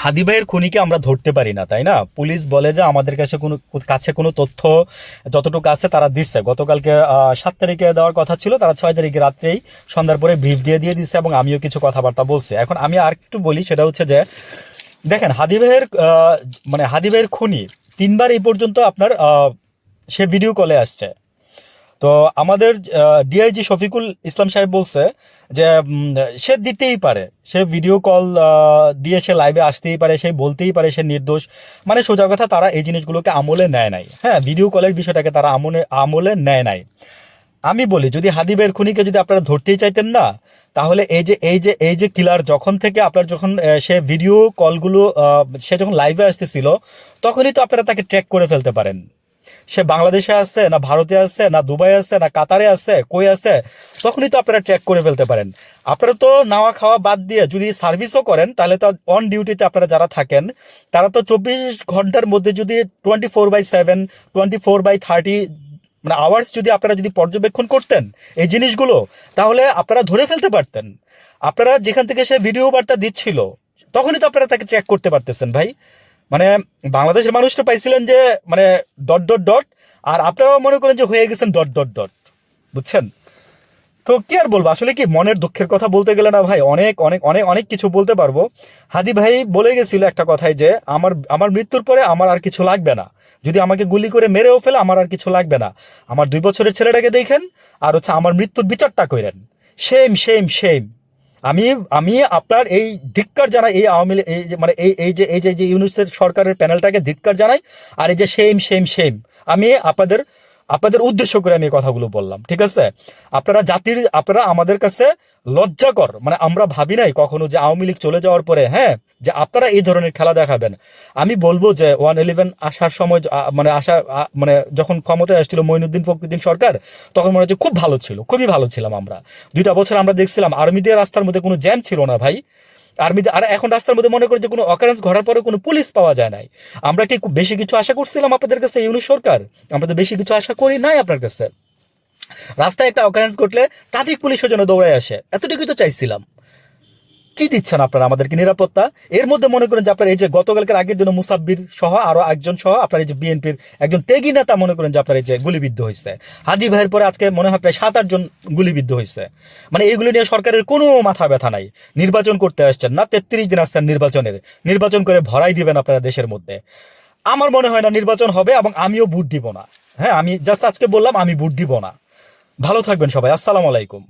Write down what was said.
হাদি ভাইয়ের খুনিকে আমরা ধরতে পারি না, তাই না? পুলিশ বলে যে আমাদের কাছে কোনো তথ্য যতটুকু আছে তারা দিচ্ছে। গতকালকে 7 তারিখে দেওয়ার কথা ছিল, তারা 6 তারিখে রাত্রেই সন্ধ্যার পরে ব্রিফ দিয়ে দিচ্ছে, এবং আমিও কিছু কথাবার্তা বলছি। এখন আমি আর একটু বলি, সেটা হচ্ছে যে দেখেন হাদি ভাইয়ের হাদি ভাইয়ের খুনি 3বার এই পর্যন্ত আপনার সে ভিডিও কলে আসছে। তো আমাদের ডিআইজি শফিকুল ইসলাম সাহেব বলছে যে সে দিতেই পারে, সে ভিডিও কল দিয়ে সে লাইভে আসতেই পারে, সে বলতেই পারে সে নির্দোষ। মানে সোজা কথা, তারা এই জিনিসগুলোকে আমলে নেয় নাই। হ্যাঁ, ভিডিও কলের বিষয়টাকে তারা আমলে নেয় নাই। আমি বলি, যদি হাদি ভাইয়ের খুনিকে যদি আপনারা ধরতেই চাইতেন না, তাহলে এই যে কিলার যখন থেকে আপনার যখন সে ভিডিও কলগুলো সে যখন লাইভে আসতেছিল, তখনই তো আপনারা তাকে ট্র্যাক করে ফেলতে পারেন। সে বাংলাদেশে আছে না, ভারতে আছে না, দুবাই আছে না, কাতারে আছে, কই আছে, তখনই তো আপনারা ট্র্যাক করে ফেলতে পারেন। আপনারা তো নাওয়া খাওয়া বাদ দিয়ে যদি সার্ভিসও করেন, তাহলে তো অন ডিউটিতে আপনারা যারা থাকেন, তারা তো 24 ঘন্টার মধ্যে যদি 24/7, 24/30 মানে আওয়ার্স যদি আপনারা যদি পর্যবেক্ষণ করতেন এই জিনিসগুলো, তাহলে আপনারা ধরে ফেলতে পারতেন। আপনারা যেখান থেকে সে ভিডিও বার্তা দিচ্ছিল, তখনই তো আপনারা তাকে ট্র্যাক করতে পারতেছেন ভাই। মানে বাংলাদেশের মানুষটা পাইছিলেন যে মানে ডট ডট ডট, আর আপনারাও মনে করেন যে হয়ে গেছেন ডট ডট ডট। বুঝছেন? তো কি আর বলবো, আসলে কি মনের দুঃখের কথা বলতে গেলে না ভাই, অনেক অনেক অনেক অনেক কিছু বলতে পারবো। হাদি ভাই বলে গেছিল একটা কথাই যে আমার আমার মৃত্যুর পরে আমার আর কিছু লাগবে না, যদি আমাকে গুলি করে মেরেও ফেলে আমার আর কিছু লাগবে না, আমার 2 বছরের ছেলেটাকে দেখেন, আর হচ্ছে আমার মৃত্যুর বিচারটা করেন। Same same same. আমি আমি আপনার এই ধিক্কার জানাই, এই আওয়ামী লীগ, এই যে মানে এই যে ইউনূসের সরকারের প্যানেলটাকে ধিক্কার জানাই। আর এই যে সেম সেম সেম, আমি আপনাদের আপনাদের উদ্দেশ্য করে আমি এই কথাগুলো বললাম, ঠিক আছে? আপনারা আমাদের কাছে লজ্জাকর। মানে আমরা ভাবি নাই কখনো যে আওয়ামী লীগ চলে যাওয়ার পরে, হ্যাঁ, যে আপনারা এই ধরনের খেলা দেখাবেন। আমি বলবো যে 111 আসার সময় মানে যখন ক্ষমতায় আসছিল মঈনুদ্দিন ফখরুদ্দিন সরকার, তখন মনে হচ্ছে খুব ভালো ছিল, খুবই ভালো ছিলাম আমরা। 2টা বছর আমরা দেখছিলাম আর্মি দিয়ে রাস্তার মধ্যে কোনো জ্যাম ছিল না ভাই। আর্মিতে আর এখন রাস্তার মধ্যে মনে করি যে কোনো অকারেন্স ঘটার পরে কোনো পুলিশ পাওয়া যায় নাই। আমরা কি খুব বেশি কিছু আশা করছিলাম আপনাদের কাছে ইউনূস সরকার? আমরা তো বেশি কিছু আশা করি নাই আপনার কাছে। রাস্তায় একটা অকারেন্স ঘটলে ট্রাফিক পুলিশের জন্য দৌড়ায় আসে, এতটুকুই তো চাইছিলাম। কি দিচ্ছেন আপনারা আমাদেরকে নিরাপত্তা? এর মধ্যে মনে করেন যে আপনার এই যে গতকালকের আগের দিন মুসাব্বির সহ আরো একজন সহ আপনার এই যে বিএনপির একজন ত্যাগী নেতা মনে করেন যে আপনার এই যে গুলিবিদ্ধ হয়েছে। হাদি ভাইয়ের পরে আজকে মনে হয় প্রায় 7-8 জন গুলিবিদ্ধ হয়েছে। মানে এইগুলো নিয়ে সরকারের কোনো মাথা ব্যথা নাই। নির্বাচন করতে আসছেন না, 33 দিন আসছেন নির্বাচন করে ভরাই দিবেন আপনারা দেশের মধ্যে। আমার মনে হয় না নির্বাচন হবে, এবং আমিও ভোট দিব না। হ্যাঁ, আমি জাস্ট আজকে বললাম আমি ভোট দিব না। ভালো থাকবেন সবাই, আসসালামু আলাইকুম।